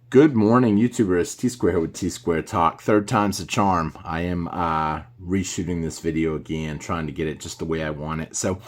Good morning, YouTubers. T-Square here with T-Square Talk. Third time's the charm. I am reshooting this video again, trying to get it just the way I want it. So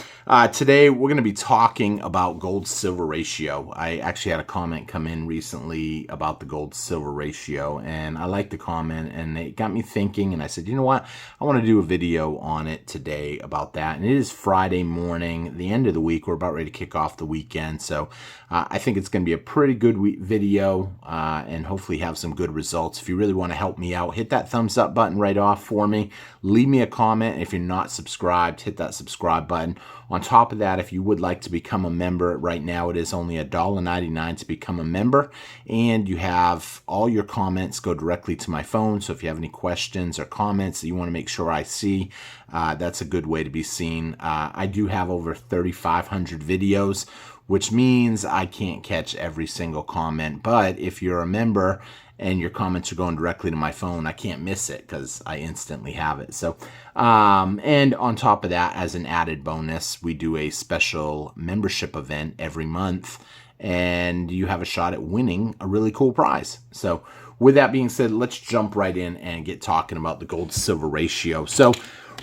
today we're going to be talking about gold-silver ratio. I actually had a comment come in recently about the gold-silver ratio, and I liked the comment, and it got me thinking, and I said, you know what? I want to do a video on it today about that. And it is Friday morning, the end of the week. We're about ready to kick off the weekend, so I think it's going to be a pretty good video and hopefully have some good results. If you really want to help me out, hit that thumbs up button right off for me. Leave me a comment. If you're not subscribed, hit that subscribe button. On top of that, if you would like to become a member, right now it is only $1.99 to become a member, and you have all your comments go directly to my phone. So if you have any questions or comments that you want to make sure I see, that's a good way to be seen. I do have over 3,500 videos, which means I can't catch every single comment. But if you're a member and your comments are going directly to my phone, I can't miss it because I instantly have it. So, and on top of that, as an added bonus, we do a special membership event every month, and you have a shot at winning a really cool prize. So with that being said, let's jump right in and get talking about the gold-silver ratio. So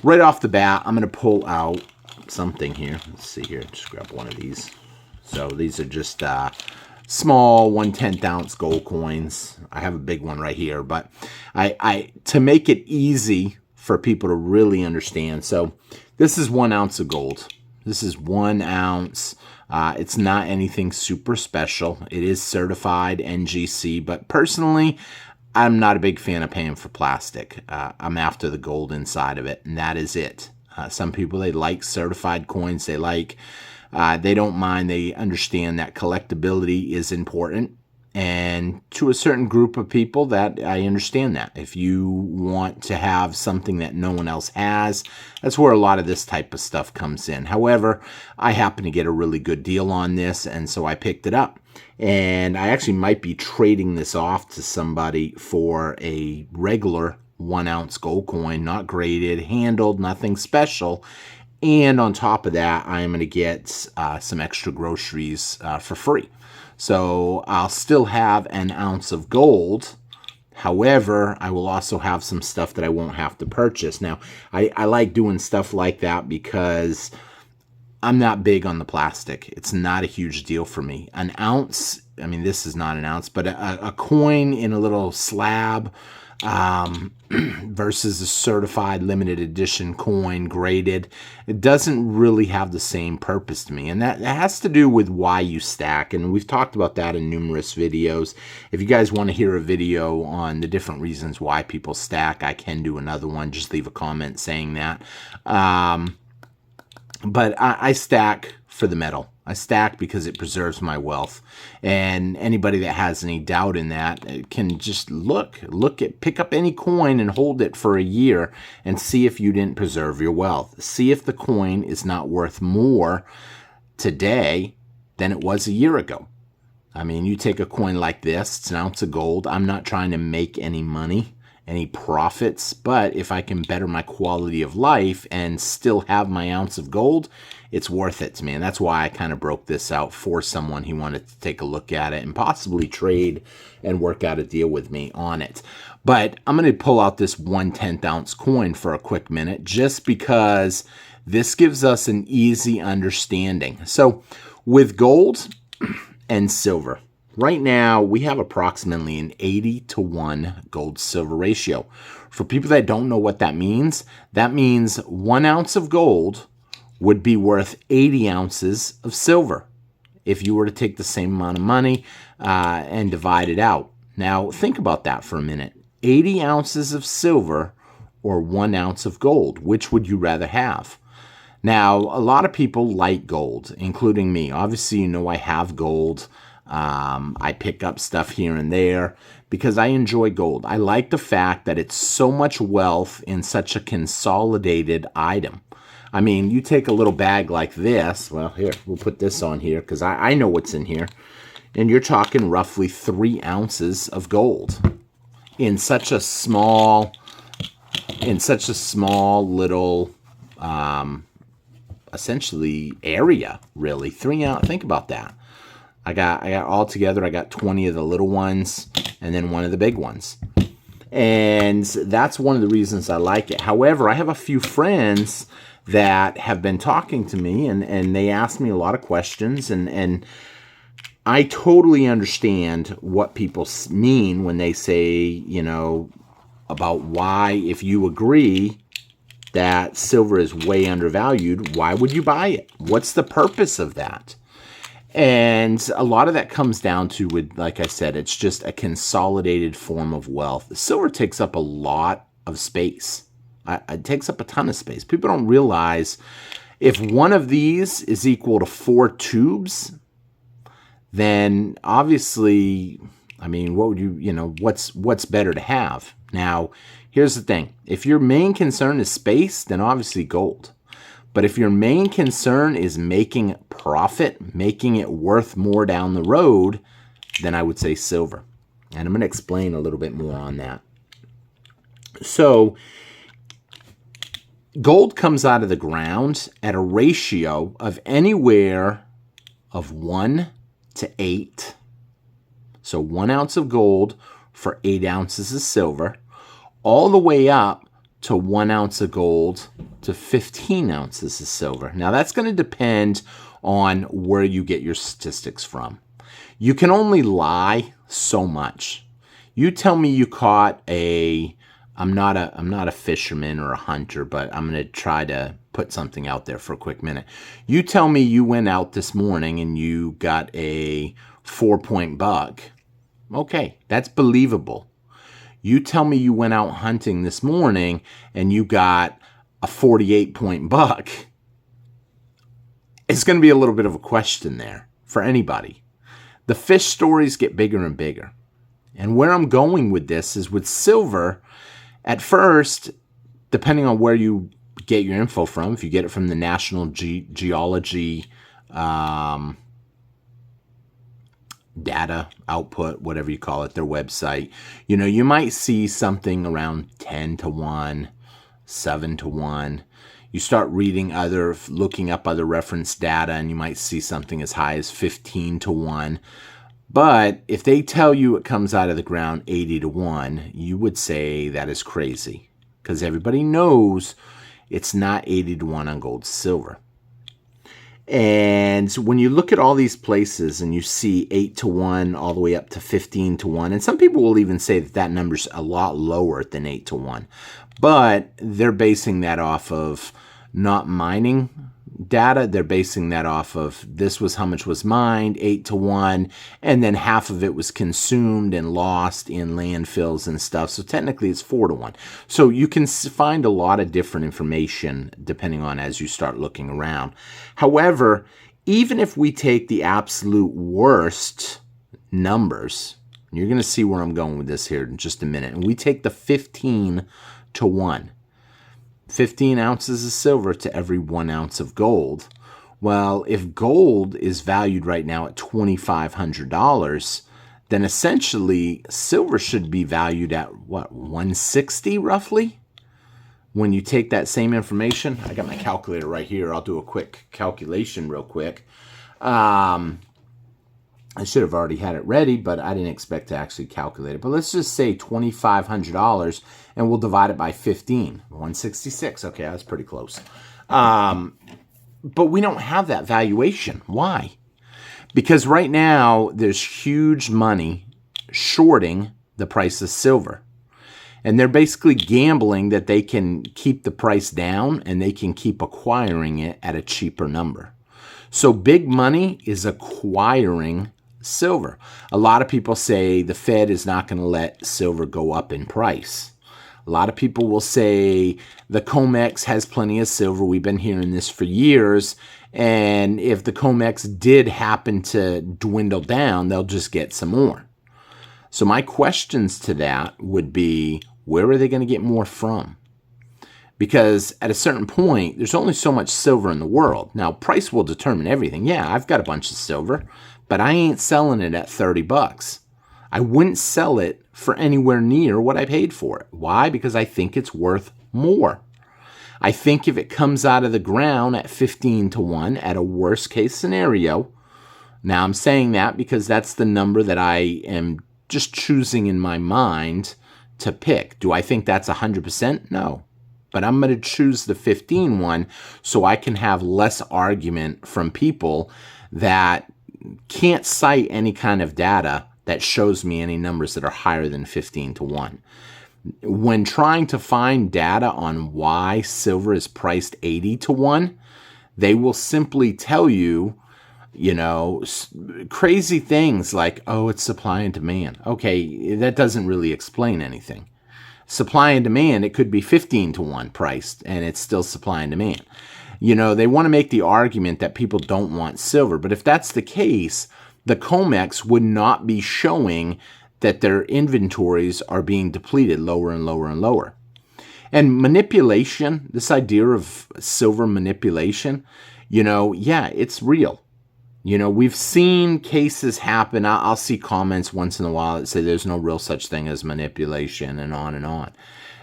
right off the bat, I'm going to pull out something here. Let's see here. Just grab one of these. So these are just small 1/10 ounce gold coins. I have a big one right here, but I to make it easy for people to really understand. So this is 1 ounce of gold. This is 1 ounce. It's not anything super special. It is certified NGC, but personally, I'm not a big fan of paying for plastic. I'm after the gold inside of it, and that is it. Some people, they like certified coins. They don't mind. They understand that collectability is important. And to a certain group of people, that I understand that. If you want to have something that no one else has, that's where a lot of this type of stuff comes in. However, I happen to get a really good deal on this, and so I picked it up. And I actually might be trading this off to somebody for a regular 1 ounce gold coin, not graded, handled, nothing special. And on top of that, I'm going to get some extra groceries for free. So I'll still have 1 ounce of gold. However, I will also have some stuff that I won't have to purchase. Now, I like doing stuff like that because I'm not big on the plastic. It's not a huge deal for me. 1 ounce, I mean, this is not 1 ounce, but a coin in a little slab versus a certified limited edition coin graded, it doesn't really have the same purpose to me. And that has to do with why you stack. And we've talked about that in numerous videos. If you guys want to hear a video on the different reasons why people stack, I can do another one. Just leave a comment saying that. But I stack for the metal. I stack because it preserves my wealth. And anybody that has any doubt in that can just pick up any coin and hold it for a year and see if you didn't preserve your wealth. See if the coin is not worth more today than it was a year ago. I mean, you take a coin like this, it's 1 ounce of gold. I'm not trying to make any money, any profits, but if I can better my quality of life and still have my ounce of gold, it's worth it to me. And that's why I kind of broke this out for someone who wanted to take a look at it and possibly trade and work out a deal with me on it. But I'm going to pull out this 1/10 ounce coin for a quick minute, just because this gives us an easy understanding. So with gold and silver, right now, we have approximately an 80-to-1 gold-silver ratio. For people that don't know what that means 1 ounce of gold would be worth 80 ounces of silver if you were to take the same amount of money and divide it out. Now, think about that for a minute. 80 ounces of silver or 1 ounce of gold. Which would you rather have? Now, a lot of people like gold, including me. Obviously, you know I have gold. I pick up stuff here and there because I enjoy gold. I like the fact that it's so much wealth in such a consolidated item. I mean, you take a little bag like this. Well, here, we'll put this on here because I know what's in here. And you're talking roughly 3 ounces of gold in such a small little, essentially area, really. 3 ounce, think about that. I got all together, I got 20 of the little ones and then one of the big ones. And that's one of the reasons I like it. However, I have a few friends that have been talking to me, and they ask me a lot of questions, and I totally understand what people mean when they say, you know, about why, if you agree that silver is way undervalued, why would you buy it? What's the purpose of that? And a lot of that comes down to, with, like I said, it's just a consolidated form of wealth. Silver takes up a lot of space. It takes up a ton of space. People don't realize if one of these is equal to 4 tubes, then obviously, I mean, what would you know, what's better to have? Now, here's the thing. If your main concern is space, then obviously gold. But if your main concern is making profit, making it worth more down the road, then I would say silver. And I'm going to explain a little bit more on that. So, gold comes out of the ground at a ratio of anywhere of 1 to 8. So 1 ounce of gold for 8 ounces of silver, all the way up to 1 ounce of gold to 15 ounces of silver. Now that's going to depend on where you get your statistics from. You can only lie so much. You tell me you caught I'm not a fisherman or a hunter, but I'm going to try to put something out there for a quick minute. You tell me you went out this morning and you got a 4-point buck. Okay, that's believable. You tell me you went out hunting this morning and you got a 48-point buck. It's going to be a little bit of a question there for anybody. The fish stories get bigger and bigger. And where I'm going with this is with silver. At first, depending on where you get your info from, if you get it from the National Geology data output, whatever you call it, their website, you know, you might see something around 10 to 1, 7 to 1. You start looking up other reference data, and you might see something as high as 15 to 1. But if they tell you it comes out of the ground 80 to 1, you would say that is crazy, because everybody knows it's not 80 to 1 on gold, silver. And when you look at all these places and you see 8 to 1 all the way up to 15 to 1, and some people will even say that that number's a lot lower than 8 to 1, but they're basing that off of not mining data. They're basing that off of this was how much was mined, 8 to 1, and then half of it was consumed and lost in landfills and stuff. So technically it's 4 to 1. So you can find a lot of different information depending on as you start looking around. However, even if we take the absolute worst numbers, you're going to see where I'm going with this here in just a minute, and we take the 15 to 1. 15 ounces of silver to every 1 ounce of gold. Well, if gold is valued right now at $2,500, then essentially silver should be valued at what, 160 roughly? When you take that same information, I got my calculator right here. I'll do a quick calculation real quick. I should have already had it ready, but I didn't expect to actually calculate it. But let's just say $2,500, and we'll divide it by 15. 166. Okay, that's pretty close. But we don't have that valuation. Why? Because right now, there's huge money shorting the price of silver. And they're basically gambling that they can keep the price down and they can keep acquiring it at a cheaper number. So big money is acquiring silver. A lot of people say the Fed is not going to let silver go up in price. A lot of people will say the COMEX has plenty of silver. We've been hearing this for years. And if the COMEX did happen to dwindle down, they'll just get some more. So my questions to that would be, where are they going to get more from? Because at a certain point, there's only so much silver in the world. Now, price will determine everything. Yeah, I've got a bunch of silver, but I ain't selling it at 30 bucks. I wouldn't sell it for anywhere near what I paid for it. Why? Because I think it's worth more. I think if it comes out of the ground at 15 to 1, at a worst case scenario, Now, I'm saying that because that's the number that I am just choosing in my mind to pick. Do I think that's 100%? No. But I'm going to choose the 15 one so I can have less argument from people that can't cite any kind of data that shows me any numbers that are higher than 15 to 1. When trying to find data on why silver is priced 80 to 1, they will simply tell you, crazy things like, oh, it's supply and demand. Okay, that doesn't really explain anything. Supply and demand, it could be 15 to 1 priced, and it's still supply and demand. They want to make the argument that people don't want silver, but if that's the case, the COMEX would not be showing that their inventories are being depleted lower and lower and lower. And manipulation, this idea of silver manipulation, it's real. We've seen cases happen. I'll see comments once in a while that say there's no real such thing as manipulation and on and on.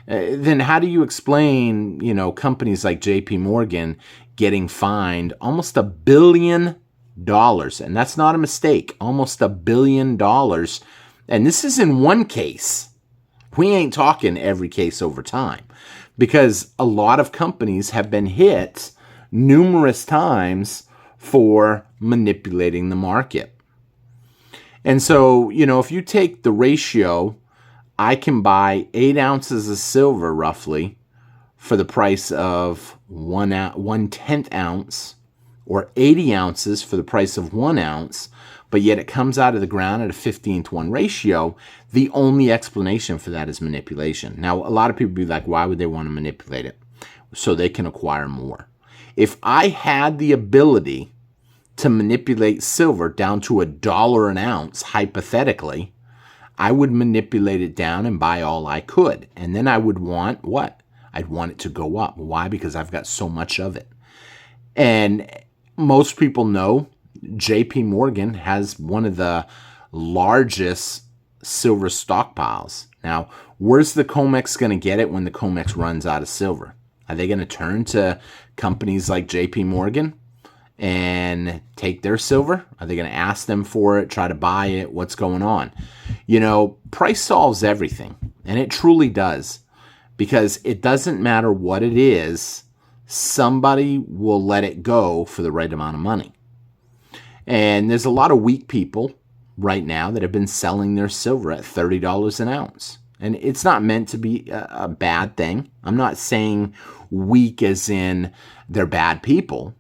Then how do you explain, companies like JP Morgan getting fined almost $1 billion? And that's not a mistake, almost $1 billion. And this is in one case. We ain't talking every case over time, because a lot of companies have been hit numerous times for manipulating the market. And so, if you take the ratio, I can buy 8 ounces of silver roughly for the price of 1/10 ounce, or 80 ounces for the price of 1 ounce, but yet it comes out of the ground at a 15 to 1 ratio. The only explanation for that is manipulation. Now, a lot of people be like, why would they want to manipulate it? So they can acquire more. If I had the ability to manipulate silver down to $1 an ounce, hypothetically, I would manipulate it down and buy all I could. And then I would want what? I'd want it to go up. Why? Because I've got so much of it. And most people know JP Morgan has one of the largest silver stockpiles. Now, where's the COMEX going to get it when the COMEX runs out of silver? Are they going to turn to companies like JP Morgan and take their silver? Are they going to ask them for it, try to buy it? What's going on? Price solves everything, and it truly does, because it doesn't matter what it is, somebody will let it go for the right amount of money. And there's a lot of weak people right now that have been selling their silver at $30 an ounce. And it's not meant to be a bad thing. I'm not saying weak as in they're bad people.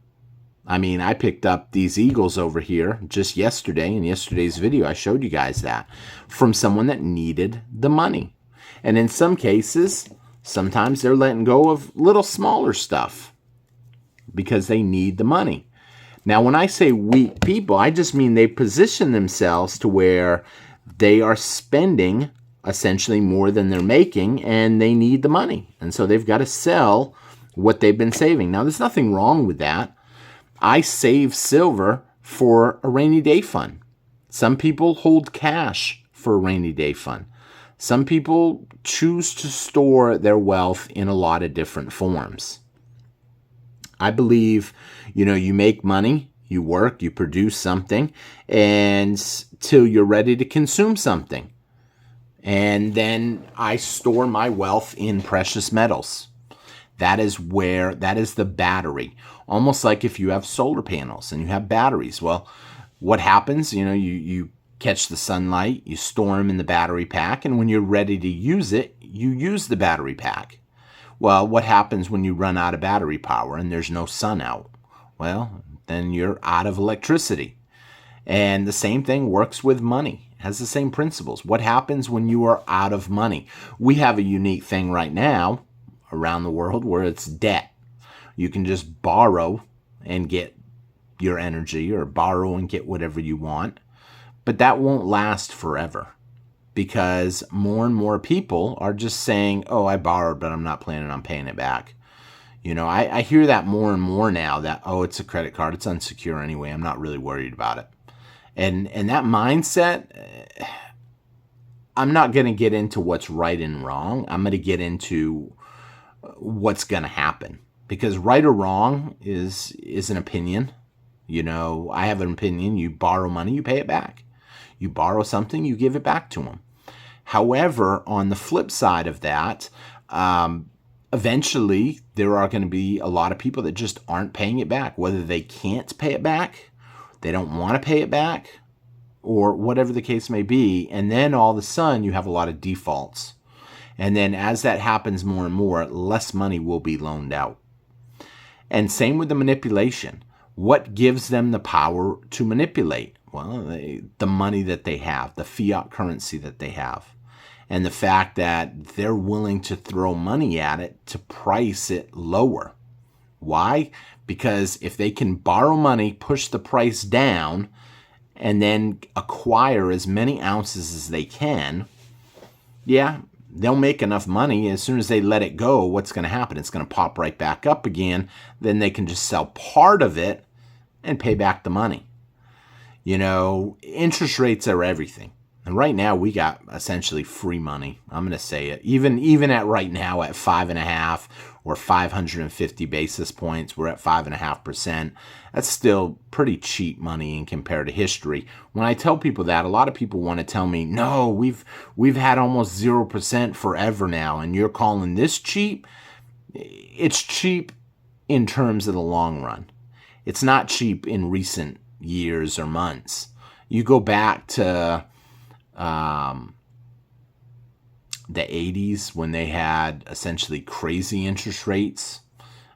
I mean, I picked up these eagles over here just yesterday. In yesterday's video, I showed you guys that from someone that needed the money. And in some cases, sometimes they're letting go of little smaller stuff because they need the money. Now, when I say weak people, I just mean they position themselves to where they are spending essentially more than they're making, and they need the money. And so they've got to sell what they've been saving. Now, there's nothing wrong with that. I save silver for a rainy day fund. Some people hold cash for a rainy day fund. Some people choose to store their wealth in a lot of different forms. I believe, you make money, you work, you produce something, and till you're ready to consume something. And then I store my wealth in precious metals. That is the battery. Almost like if you have solar panels and you have batteries. Well, what happens? You catch the sunlight, you store them in the battery pack, and when you're ready to use it, you use the battery pack. Well, what happens when you run out of battery power and there's no sun out? Well, then you're out of electricity. And the same thing works with money. It has the same principles. What happens when you are out of money? We have a unique thing right now around the world where it's debt. You can just borrow and get your energy, or borrow and get whatever you want. But that won't last forever, because more and more people are just saying, oh, I borrowed, but I'm not planning on paying it back. I hear that more and more now, that, oh, it's a credit card, it's unsecure anyway, I'm not really worried about it. And that mindset, I'm not going to get into what's right and wrong. I'm going to get into what's going to happen, because right or wrong is an opinion. I have an opinion. You borrow money, you pay it back. You borrow something, you give it back to them. However, on the flip side of that, eventually there are going to be a lot of people that just aren't paying it back, whether they can't pay it back, they don't want to pay it back, or whatever the case may be. And then all of a sudden you have a lot of defaults. And then as that happens more and more, less money will be loaned out. And same with the manipulation. What gives them the power to manipulate? Well, the money that they have, the fiat currency that they have, and the fact that they're willing to throw money at it to price it lower. Why? Because if they can borrow money, push the price down, and then acquire as many ounces as they can, they'll make enough money. As soon as they let it go, what's going to happen? It's going to pop right back up again. Then they can just sell part of it and pay back the money. Interest rates are everything. And right now we got essentially free money. I'm going to say it. Even at right now at 5.5 or 550 basis points, we're at 5.5%. That's still pretty cheap money in compared to history. When I tell people that, a lot of people want to tell me, no, we've had almost 0% forever now, and you're calling this cheap? It's cheap in terms of the long run. It's not cheap in recent years or months. You go back to the 80s when they had essentially crazy interest rates.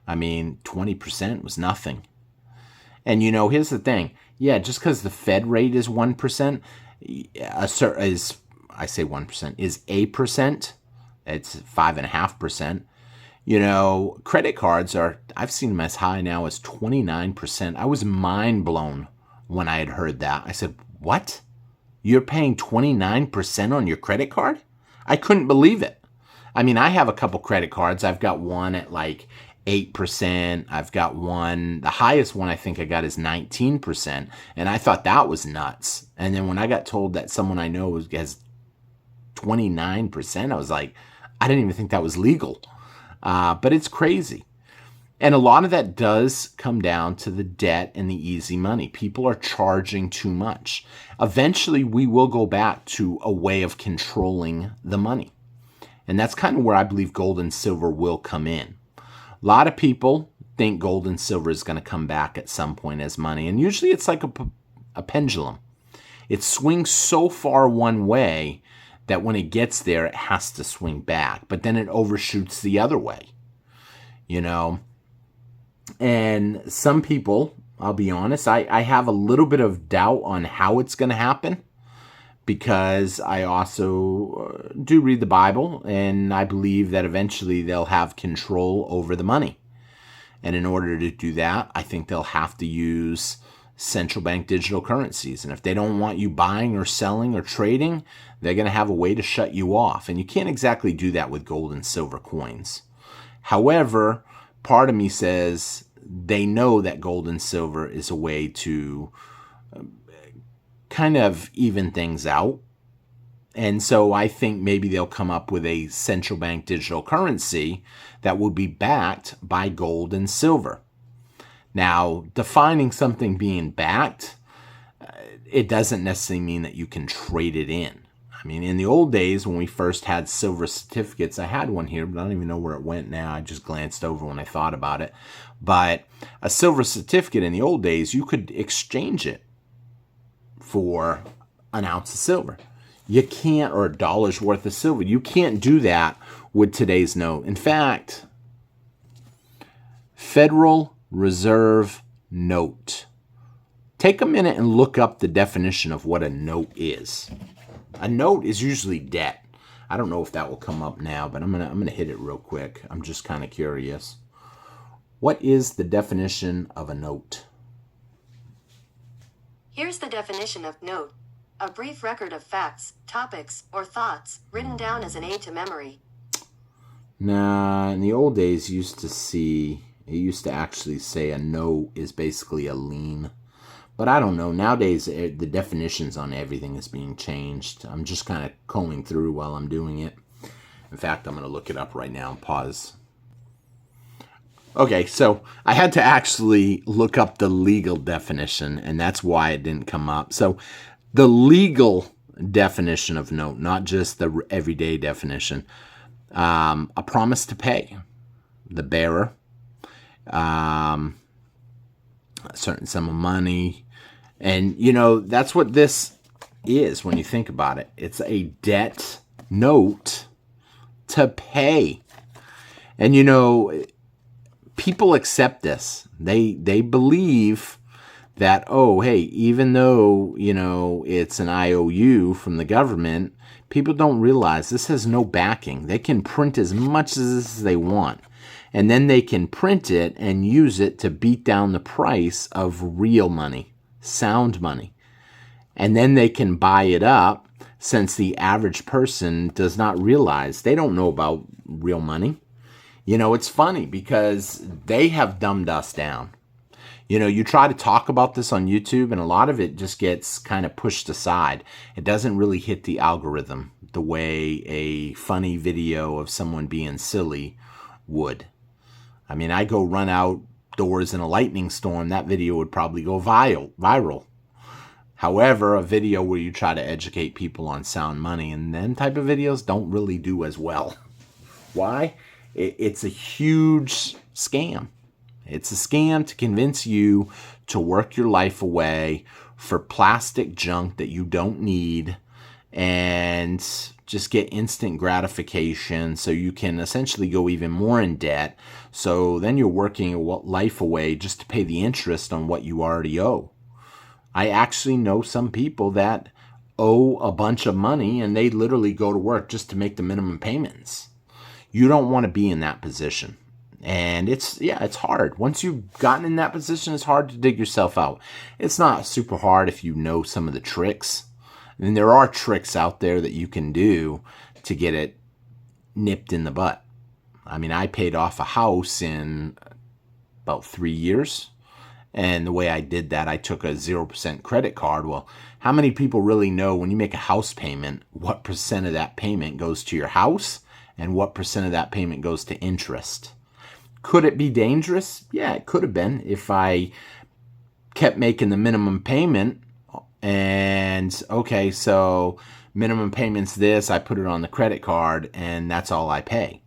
20% was nothing. And here's the thing. Yeah, just because the Fed rate is 1%, I say 1%, is a percent. It's 5.5%. Credit cards I've seen them as high now as 29%. I was mind blown when I had heard that. I said, what? You're paying 29% on your credit card? I couldn't believe it. I have a couple credit cards. I've got one at like 8%. I've got one, the highest one I think I got is 19%. And I thought that was nuts. And then when I got told that someone I know has 29%, I was like, I didn't even think that was legal. But it's crazy. And a lot of that does come down to the debt and the easy money. People are charging too much. Eventually, we will go back to a way of controlling the money. And that's kind of where I believe gold and silver will come in. A lot of people think gold and silver is going to come back at some point as money. And usually it's like a pendulum. It swings so far one way that when it gets there, it has to swing back. But then it overshoots the other way. And some people, I'll be honest, I have a little bit of doubt on how it's going to happen, because I also do read the Bible, and I believe that eventually they'll have control over the money. And in order to do that, I think they'll have to use central bank digital currencies. And if they don't want you buying or selling or trading, they're going to have a way to shut you off. And you can't exactly do that with gold and silver coins. However, part of me says they know that gold and silver is a way to kind of even things out. And so I think maybe they'll come up with a central bank digital currency that will be backed by gold and silver. Now, defining something being backed, it doesn't necessarily mean that you can trade it in. In the old days when we first had silver certificates, I had one here, but I don't even know where it went now. I just glanced over when I thought about it. But a silver certificate in the old days, you could exchange it for an ounce of silver. You can't, or $1 worth of silver. You can't do that with today's note. In fact, Federal Reserve note. Take a minute and look up the definition of what a note is. A note is usually debt. I don't know if that will come up now, but I'm gonna hit it real quick. I'm just kind of curious. What is the definition of a note? Here's the definition of note. A brief record of facts, topics, or thoughts written down as an aid to memory. Nah, in the old days, you used to actually say a note is basically a lien. But I don't know. Nowadays, the definitions on everything is being changed. I'm just kind of combing through while I'm doing it. In fact, I'm going to look it up right now and pause. Okay, so I had to actually look up the legal definition, and that's why it didn't come up. So the legal definition of note, not just the everyday definition, a promise to pay the bearer a certain sum of money. And, that's what this is when you think about it. It's a debt note to pay. And, people accept this. They believe that, oh, hey, even though, it's an IOU from the government, people don't realize this has no backing. They can print as much as they want. And then they can print it and use it to beat down the price of real money, sound money. And then they can buy it up, since the average person does not realize. They don't know about real money. It's funny because they have dumbed us down. You try to talk about this on YouTube, and a lot of it just gets kind of pushed aside. It doesn't really hit the algorithm the way a funny video of someone being silly would. I mean, I go run outdoors in a lightning storm, that video would probably go viral. However, a video where you try to educate people on sound money and them type of videos don't really do as well. Why? It's a huge scam. It's a scam to convince you to work your life away for plastic junk that you don't need and just get instant gratification so you can essentially go even more in debt. So then you're working your life away just to pay the interest on what you already owe. I actually know some people that owe a bunch of money and they literally go to work just to make the minimum payments. You don't want to be in that position. And it's hard. Once you've gotten in that position, it's hard to dig yourself out. It's not super hard if you know some of the tricks. And there are tricks out there that you can do to get it nipped in the butt. I mean, I paid off a house in about 3 years. And the way I did that, I took a 0% credit card. Well, how many people really know when you make a house payment, what percent of that payment goes to your house and what percent of that payment goes to interest? Could it be dangerous? Yeah, it could have been if I kept making the minimum payment. And okay, so minimum payment's this, I put it on the credit card and that's all I pay.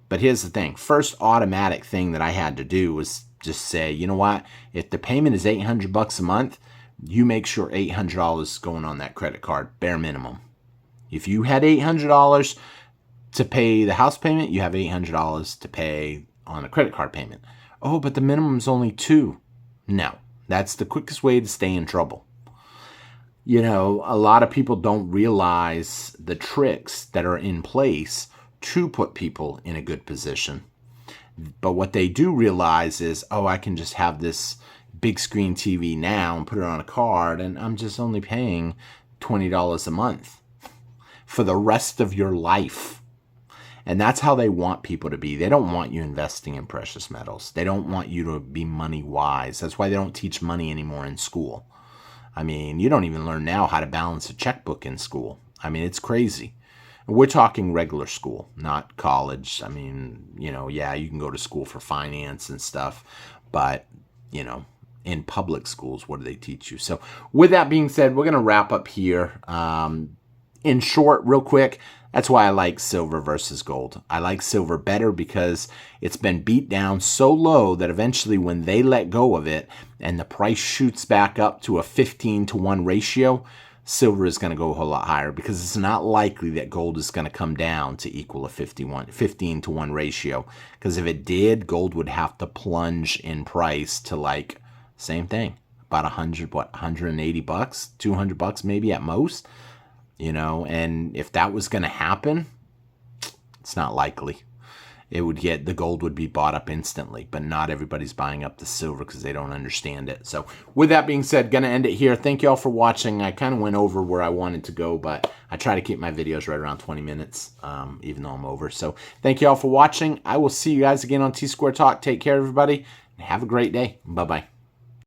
But here's the thing. First automatic thing that I had to do was just say, you know what? If the payment is $800 a month, you make sure $800 is going on that credit card, bare minimum. If you had $800 to pay the house payment, you have $800 to pay on a credit card payment. Oh, but the minimum's only $2. No, that's the quickest way to stay in trouble. A lot of people don't realize the tricks that are in place to put people in a good position. But what they do realize is, oh, I can just have this big screen TV now and put it on a card, and I'm just only paying $20 a month for the rest of your life. And that's how they want people to be. They don't want you investing in precious metals. They don't want you to be money wise. That's why they don't teach money anymore in school. I mean, you don't even learn now how to balance a checkbook in school. I mean, it's crazy. We're talking regular school, not college. I mean, yeah, you can go to school for finance and stuff, but, in public schools, what do they teach you? So with that being said, we're going to wrap up here. In short, real quick, that's why I like silver versus gold. I like silver better because it's been beat down so low that eventually when they let go of it and the price shoots back up to a 15-to-1 ratio, silver is going to go a whole lot higher because it's not likely that gold is going to come down to equal a 15-to-1 ratio. Because if it did, gold would have to plunge in price to same thing, about $180, $200 maybe at most. And if that was going to happen, it's not likely. The gold would be bought up instantly, but not everybody's buying up the silver because they don't understand it. So with that being said, going to end it here. Thank you all for watching. I kind of went over where I wanted to go, but I try to keep my videos right around 20 minutes, even though I'm over. So thank you all for watching. I will see you guys again on T-Square Talk. Take care, everybody, and have a great day. Bye-bye.